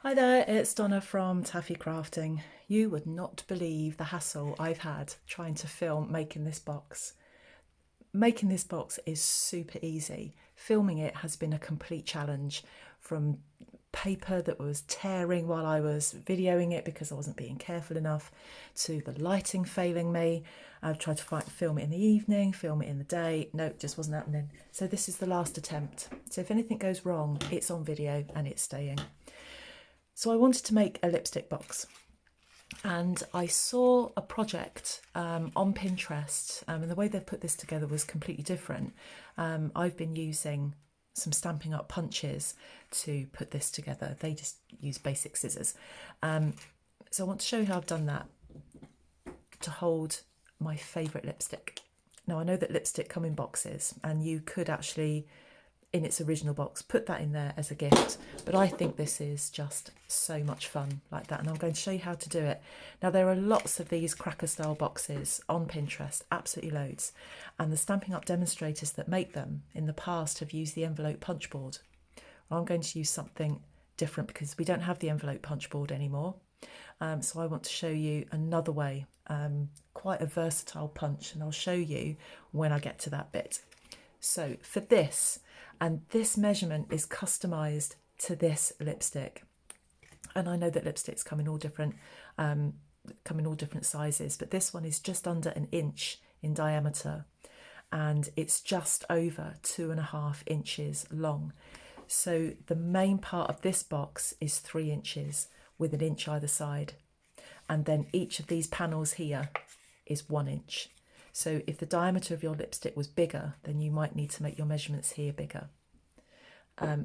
Hi there, it's Donna from Taffy Crafting. You would not believe the hassle I've had trying to film making this box. Making this box is super easy. Filming it has been a complete challenge, from paper that was tearing while I was videoing it because I wasn't being careful enough, to the lighting failing me. I've tried to film it in the evening, film it in the day. Nope, just wasn't happening. So this is the last attempt. So if anything goes wrong, it's on video and it's staying. So I wanted to make a lipstick box, and I saw a project on Pinterest, and the way they've put this together was completely different. I've been using some Stampin' Up punches to put this together. They just use basic scissors. So I want to show you how I've done that to hold my favourite lipstick. Now, I know that lipstick come in boxes, and you could actually, in its original box, put that in there as a gift, but I think this is just so much fun like that, and I'm going to show you how to do it. Now, there are lots of these cracker style boxes on Pinterest, absolutely loads, and the Stampin' Up demonstrators that make them in the past have used the envelope punch board. Well, I'm going to use something different because we don't have the envelope punch board anymore. So I want to show you another way, quite a versatile punch, and I'll show you when I get to that bit. So for this, and this measurement is customized to this lipstick. And I know that lipsticks come in all different sizes, but this one is just under an inch in diameter, and it's just over 2.5 inches long. So the main part of this box is 3 inches with an inch either side. And then each of these panels here is 1 inch. So if the diameter of your lipstick was bigger, then you might need to make your measurements here bigger.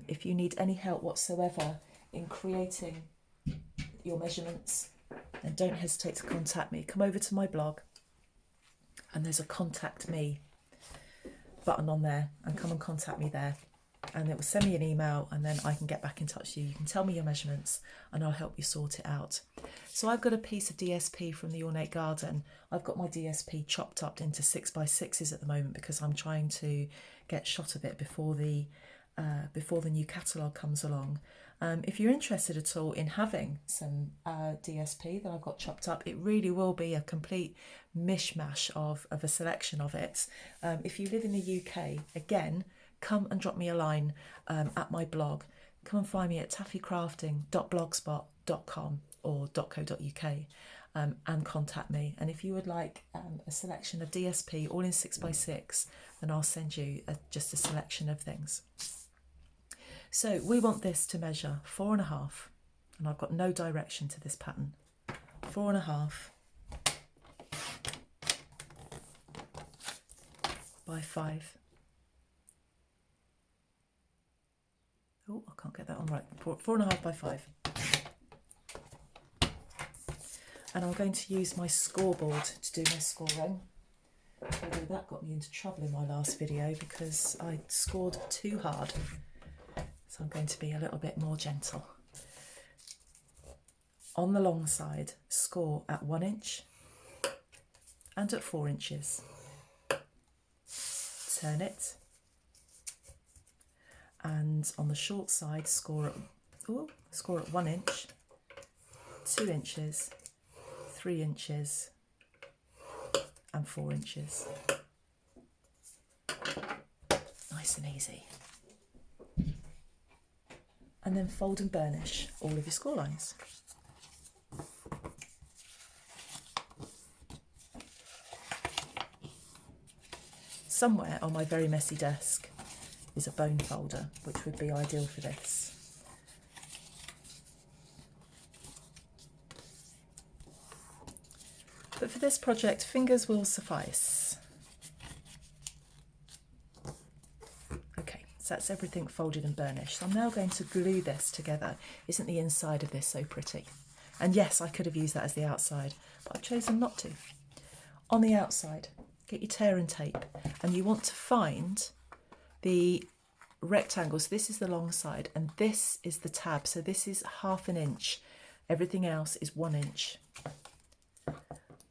If you need any help whatsoever in creating your measurements, then don't hesitate to contact me. Come over to my blog, and there's a contact me button on there, and come and contact me there. And it will send me an email, and then I can get back in touch with you. You can tell me your measurements and I'll help you sort it out. So I've got a piece of DSP from the Ornate Garden. I've got my DSP chopped up into 6x6s at the moment because I'm trying to get shot of it before the new catalogue comes along. If you're interested at all in having some DSP that I've got chopped up, it really will be a complete mishmash of a selection of it. If you live in the UK, again, come and drop me a line at my blog. Come and find me at taffycrafting.blogspot.com or .co.uk and contact me. And if you would like a selection of DSP all in 6x6, then I'll send you just a selection of things. So we want this to measure 4.5, and I've got no direction to this pattern. 4.5 by 5. Oh, I can't get that on right. 4.5 by 5. And I'm going to use my scoreboard to do my scoring. Although that got me into trouble in my last video because I scored too hard. So I'm going to be a little bit more gentle. On the long side, score at 1 inch and at 4 inches. Turn it. And on the short side, score at 1 inch, 2 inches, 3 inches, and 4 inches. Nice and easy. And then fold and burnish all of your score lines. Somewhere on my very messy desk is a bone folder, which would be ideal for this. But for this project, fingers will suffice. Okay, so that's everything folded and burnished. So I'm now going to glue this together. Isn't the inside of this so pretty? And yes, I could have used that as the outside, but I've chosen not to. On the outside, get your tear and tape, and you want to find the rectangle. So this is the long side and this is the tab. So this is 1/2 inch. Everything else is 1 inch.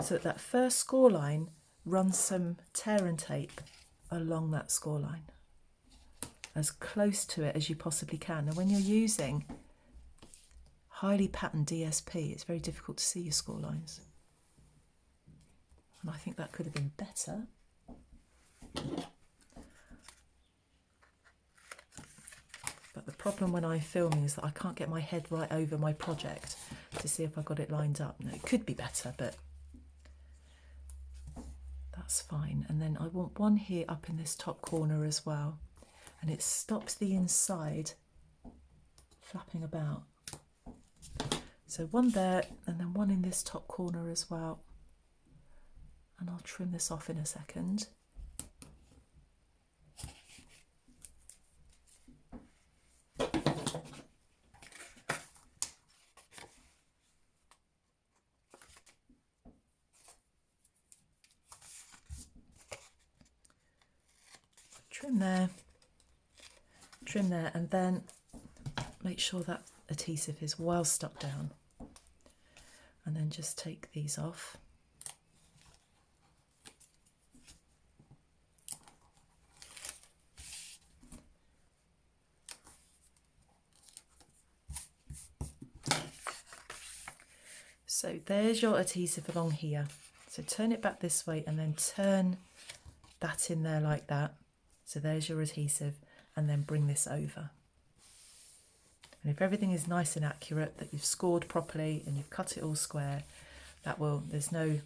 So that first score line, run some tear and tape along that score line, as close to it as you possibly can. And when you're using highly patterned DSP, it's very difficult to see your score lines. And I think that could have been better. But the problem when I'm filming is that I can't get my head right over my project to see if I got it lined up. No, it could be better, but that's fine. And then I want one here up in this top corner as well. And it stops the inside flapping about. So one there, and then one in this top corner as well. And I'll trim this off in a second. Trim there, and then make sure that adhesive is well stuck down, and then just take these off. So there's your adhesive along here. So turn it back this way and then turn that in there like that. So there's your adhesive, and then bring this over. And if everything is nice and accurate, that you've scored properly and you've cut it all square, that will, there's no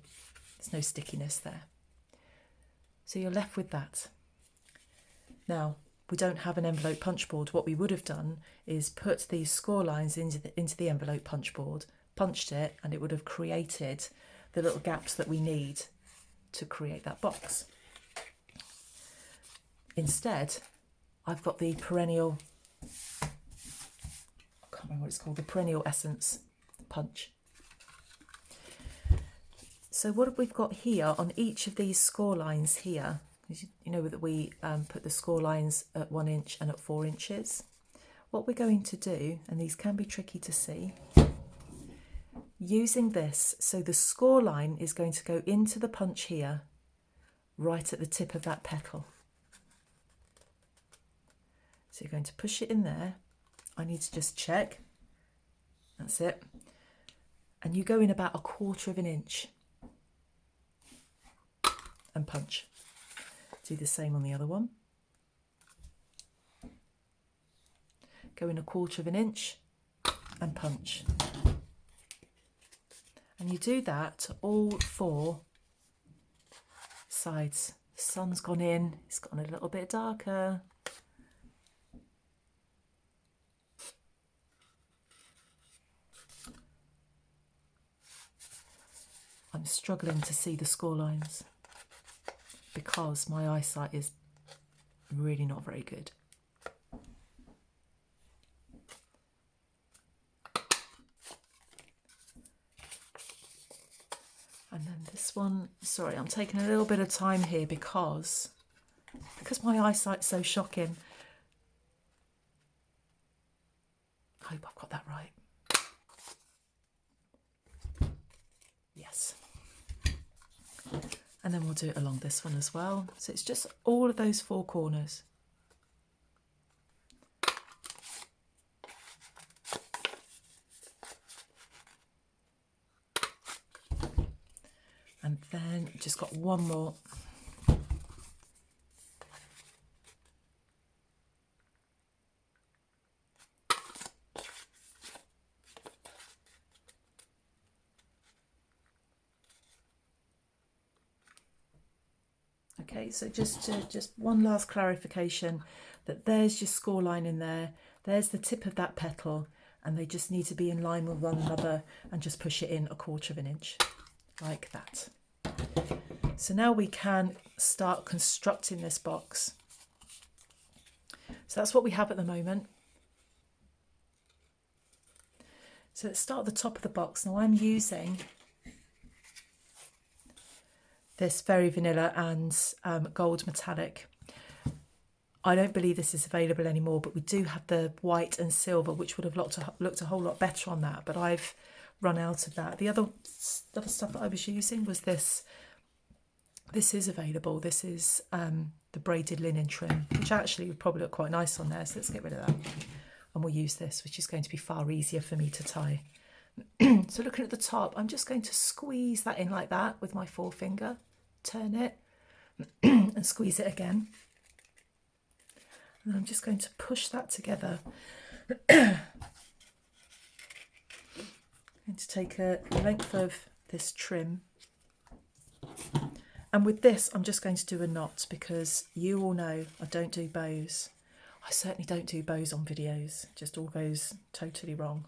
stickiness there. So you're left with that. Now, we don't have an envelope punch board. What we would have done is put these score lines into the envelope punch board, punched it, and it would have created the little gaps that we need to create that box. Instead, I've got the Perennial, I can't remember what it's called, the Perennial Essence Punch. So what we've got here on each of these score lines here, you know that we put the score lines at 1 inch and at 4 inches. What we're going to do, and these can be tricky to see, using this, so the score line is going to go into the punch here, right at the tip of that petal. So you're going to push it in there. I need to just check. That's it. And you go in about 1/4 inch and punch. Do the same on the other one. Go in 1/4 inch and punch. And you do that to all 4 sides. The sun's gone in, it's gotten a little bit darker. I'm struggling to see the score lines because my eyesight is really not very good. And then this one, sorry, I'm taking a little bit of time here because my eyesight's so shocking. I hope I've got that right. Yes. And then we'll do it along this one as well. So it's just all of those 4 corners. And then just got one more. Okay, so just one last clarification, that there's your score line in there, there's the tip of that petal, and they just need to be in line with one another, and just push it in 1/4 inch, like that. So now we can start constructing this box. So that's what we have at the moment. So let's start at the top of the box. Now I'm using this Very Vanilla and Gold Metallic. I don't believe this is available anymore, but we do have the white and silver, which would have looked a whole lot better on that, but I've run out of that. The other stuff that I was using was this. This is available. This is the braided linen trim, which actually would probably look quite nice on there, so let's get rid of that. and we'll use this, which is going to be far easier for me to tie. So looking at the top, I'm just going to squeeze that in like that with my forefinger, turn it and squeeze it again. And I'm just going to push that together. I'm going to take a length of this trim. And with this, I'm just going to do a knot because you all know I don't do bows. I certainly don't do bows on videos. It just all goes totally wrong.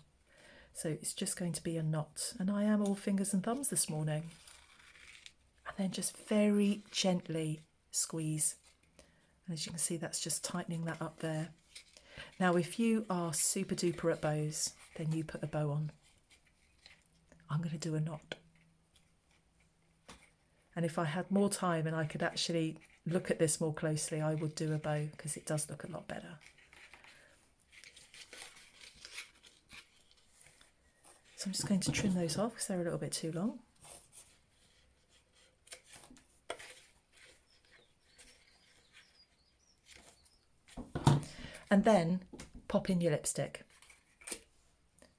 So it's just going to be a knot. And I am all fingers and thumbs this morning. And then just very gently squeeze. And as you can see, that's just tightening that up there. Now, if you are super duper at bows, then you put a bow on. I'm going to do a knot. And if I had more time and I could actually look at this more closely, I would do a bow because it does look a lot better. So I'm just going to trim those off because they're a little bit too long. And then pop in your lipstick.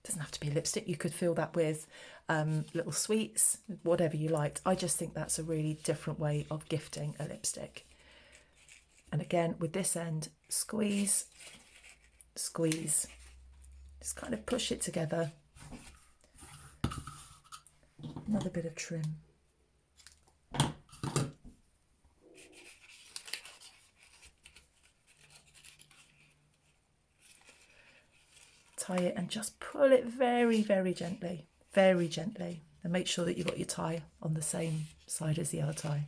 Doesn't have to be lipstick, you could fill that with little sweets, whatever you liked. I just think that's a really different way of gifting a lipstick. And again, with this end, squeeze, squeeze. Just kind of push it together. Another bit of trim. Tie it and just pull it very, very gently, and make sure that you've got your tie on the same side as the other tie.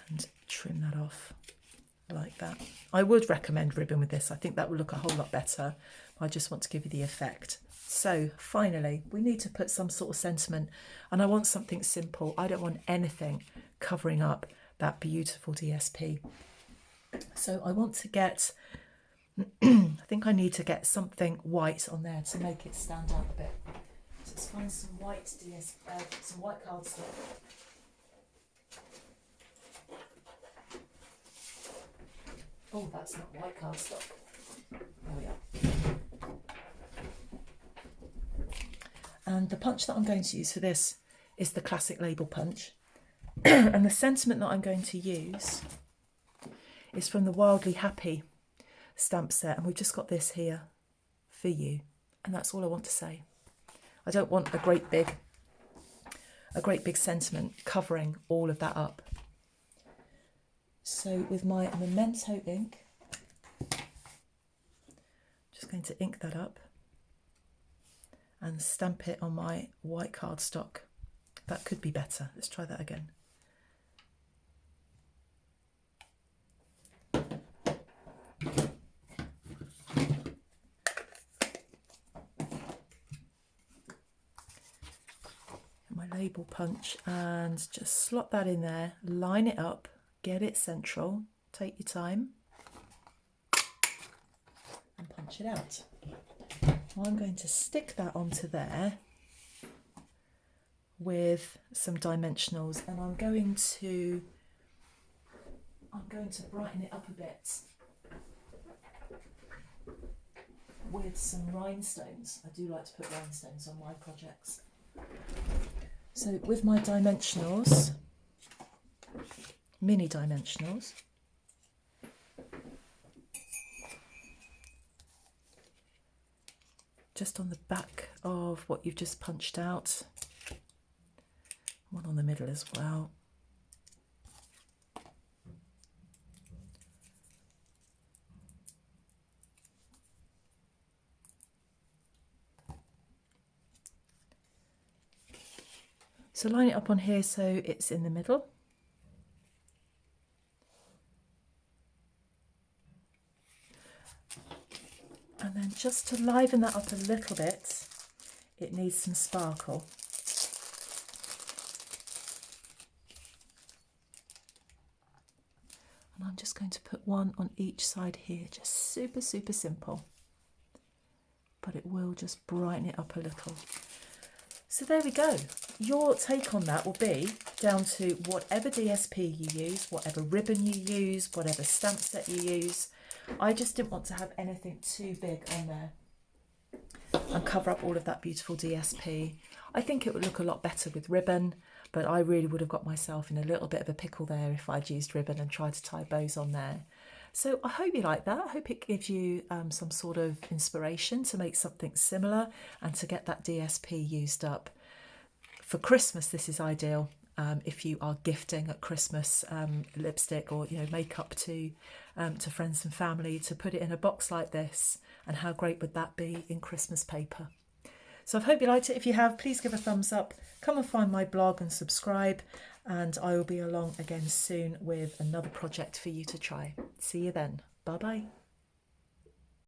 And trim that off like that. I would recommend ribbon with this. I think that would look a whole lot better. I just want to give you the effect. So finally, we need to put some sort of sentiment, and I want something simple. I don't want anything covering up that beautiful DSP. So I want to get, I think I need to get something white on there to make it stand out a bit. So let's find some white some white cardstock. Oh, that's not white cardstock. There we are. And the punch that I'm going to use for this is the classic label punch. And the sentiment that I'm going to use is from the Wildly Happy stamp set, and we've just got this here for you, and that's all I want to say. I don't want a great big sentiment covering all of that up. So with my Memento ink, I'm just going to ink that up and stamp it on my white cardstock. That could be better. Let's try that again. My label punch and just slot that in there, line it up, get it central, take your time and punch it out. Now I'm going to stick that onto there with some dimensionals, and I'm going to brighten it up a bit with some rhinestones. I do like to put rhinestones on my projects. So with my dimensionals, mini dimensionals, just on the back of what you've just punched out, one on the middle as well. So line it up on here so it's in the middle. And then just to liven that up a little bit, it needs some sparkle. And I'm just going to put one on each side here, just super, super simple. But it will just brighten it up a little. So there we go. Your take on that will be down to whatever DSP you use, whatever ribbon you use, whatever stamp set you use. I just didn't want to have anything too big on there and cover up all of that beautiful DSP. I think it would look a lot better with ribbon, but I really would have got myself in a little bit of a pickle there if I'd used ribbon and tried to tie bows on there. So I hope you like that. I hope it gives you some sort of inspiration to make something similar and to get that DSP used up. For Christmas, this is ideal. If you are gifting at Christmas lipstick or makeup to friends and family, to put it in a box like this, and how great would that be in Christmas paper? So I hope you liked it. If you have, please give a thumbs up. Come and find my blog and subscribe, and I will be along again soon with another project for you to try. See you then. Bye bye.